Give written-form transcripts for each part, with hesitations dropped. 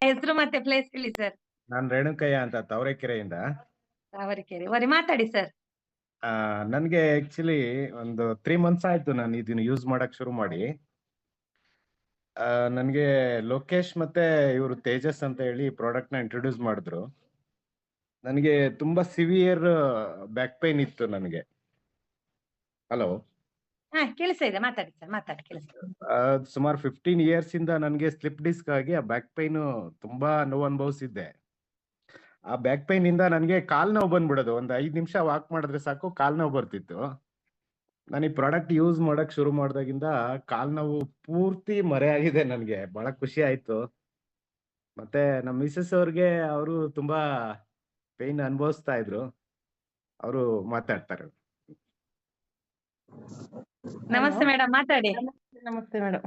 ಹೆಸರು ಮತ್ತೆ ಪ್ಲೇಸ್ ಹೇಳಿ ಸರ್. ನಾನ್ ರೇಣುಕಯ್ಯ ಅಂತ ತಾವರೆಕೆರೆಯಿಂದ. ತಾವರೆಕೆರೆ ಮಾತಾಡಿ ಸರ್. ನನ್ಗೆ ಆಕ್ಚುಲಿ ಒಂದು 3 ಮಂತ್ಸ್ ಆಯ್ತು ನಾನು ಇದನ್ನ ಯೂಸ್ ಮಾಡಕ್ ಶುರು ಮಾಡಿ. ನನ್ಗೆ ಲೋಕೇಶ್ ಮತ್ತೆ ಇವರು ತೇಜಸ್ ಅಂತ ಹೇಳಿ ಪ್ರಾಡಕ್ಟ್ ನ ಇಂಟ್ರೊಡ್ಯೂಸ್ ಮಾಡಿದ್ರು. ನನಗೆ ತುಂಬಾ ಸಿವಿಯರ್ ಬ್ಯಾಕ್ ಪೈನ್ ಇತ್ತು ನನಗೆ. ಹಲೋ, ಕೇಳಿಸ್ತಾ ಇದೆ, ಮಾತಾಡಿ ಸರ್, ಮಾತಾಡಿ. ಸುಮಾರು 15 ಇಯರ್ಸ್ ಇಂದ ನನಗೆ ಸ್ಲಿಪ್ ಡಿಸ್ಕ್ ಆಗಿ ಆ ಬ್ಯಾಕ್ ಪೈನ್ ತುಂಬಾ ನೋವು ಅನುಭವಿಸಿದ್ದೆ. ಆ ಬ್ಯಾಕ್ ಪೈನ್ ಇಂದ ನನಗೆ ಕಾಲ್ ನೋವು ಬಂದ್ಬಿಡೋದು. ಒಂದು 5 ನಿಮಿಷ ವಾಕ್ ಮಾಡಿದ್ರೆ ಸಾಕು ಕಾಲ್ ನೋವು ಬರ್ತಿತ್ತು. ನಾನು ಈ ಪ್ರಾಡಕ್ಟ್ ಯೂಸ್ ಮಾಡಕ್ ಶುರು ಮಾಡ್ದಾಗಿಂದ ಕಾಲ್ ನೋವು ಪೂರ್ತಿ ಮರೆಯಾಗಿದೆ. ನನಗೆ ಬಹಳ ಖುಷಿ ಆಯ್ತು. ಮತ್ತೆ ನಮ್ಮ ಮಿಸಸ್ ಅವ್ರಿಗೆ ಅವರು ತುಂಬಾ ಪೈನ್ ಅನುಭವಿಸ್ತಾ ಇದ್ರು. ಅವರು ಮಾತಾಡ್ತಾರೆ. ನಮಸ್ತೆ ಮೇಡಮ್, ಮಾತಾಡಿ. ನಮಸ್ತೆ ಮೇಡಮ್.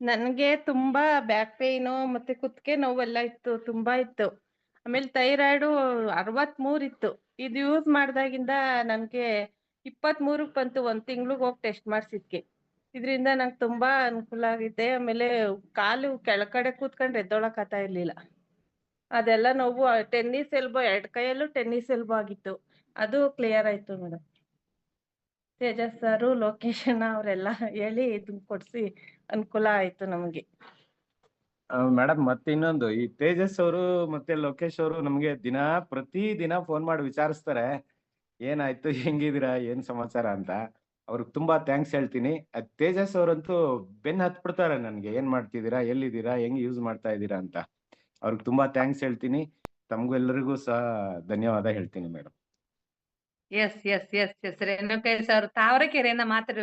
ನನ್ಗೆ ತುಂಬಾ ಬ್ಯಾಕ್ ಪೇನು ಮತ್ತೆ ಕುತ್ತಿಗೆ ನೋವೆಲ್ಲ ಇತ್ತು, ತುಂಬಾ ಇತ್ತು. ಆಮೇಲೆ ಥೈರಾಯ್ಡು 63 ಇತ್ತು. ಇದು ಯೂಸ್ ಮಾಡ್ದಾಗಿಂದ ನನ್ಗೆ 23 ಬಂತು. 1 ತಿಂಗ್ಳಿಗೆ ಹೋಗಿ ಟೆಸ್ಟ್ ಮಾಡ್ಸಿದ್ಕೆ. ಇದರಿಂದ ನಂಗೆ ತುಂಬಾ ಅನುಕೂಲ ಆಗಿದೆ. ಆಮೇಲೆ ಕಾಲು ಕೆಳಗಡೆ ಕೂತ್ಕೊಂಡ್ರೆ ಎದ್ದೊಳಕ್ ಆಗ್ತಾ ಇರ್ಲಿಲ್ಲ. ಅದೆಲ್ಲ ನೋವು ಟೆನ್ನಿಸ್ ಎಲ್ಬೋ 2 ಕೈಯಲ್ಲೂ ಟೆನ್ನಿಸ್ ಎಲ್ಬೋ ಆಗಿತ್ತು. ಅದು ಕ್ಲಿಯರ್ ಆಯ್ತು ಮೇಡಮ್. ತೇಜಸ್ ಸರು, ಲೊಕೇಶನ್ ಅವರೆಲ್ಲ ಹೇಳಿ ಇದನ್ನ ಕೊಡ್ಸಿ ಅನುಕೂಲ ಆಯ್ತು ನಮ್ಗೆ. ಮೇಡಮ್, ಮತ್ತೆ ಇನ್ನೊಂದು, ಈ ತೇಜಸ್ ಅವರು ಮತ್ತೆ ಲೋಕೇಶ್ ಅವರು ನಮ್ಗೆ ಪ್ರತಿ ದಿನ ಫೋನ್ ಮಾಡಿ ವಿಚಾರಿಸ್ತಾರೆ, ಏನಾಯ್ತು, ಹೆಂಗಿದೀರಾ, ಏನ್ ಸಮಾಚಾರ ಅಂತ. ಅವ್ರಿಗೆ ತುಂಬಾ ಥ್ಯಾಂಕ್ಸ್ ಹೇಳ್ತೀನಿ. ತೇಜಸ್ ಅವರಂತೂ ಬೆನ್ ಹತ್ಬಿಡ್ತಾರೆ ನನ್ಗೆ, ಏನ್ ಮಾಡ್ತಿದ್ದೀರಾ, ಎಲ್ಲಿದ್ದೀರಾ, ಹೆಂಗ್ ಯೂಸ್ ಮಾಡ್ತಾ ಇದ್ದೀರಾ ಅಂತ. ಅವ್ರಿಗೆ ತುಂಬಾ ಥ್ಯಾಂಕ್ಸ್ ಹೇಳ್ತೀನಿ. ತಮಗೂ ಎಲ್ಲರಿಗೂ ಸಹ ಧನ್ಯವಾದ ಹೇಳ್ತೀನಿ ಮೇಡಮ್. ಎಸ್ ರೇಣುಕಯ್ಯ ಸರ್ ತಾವರೆಕೆರೆಯಿಂದ ಮಾತಾಡಿ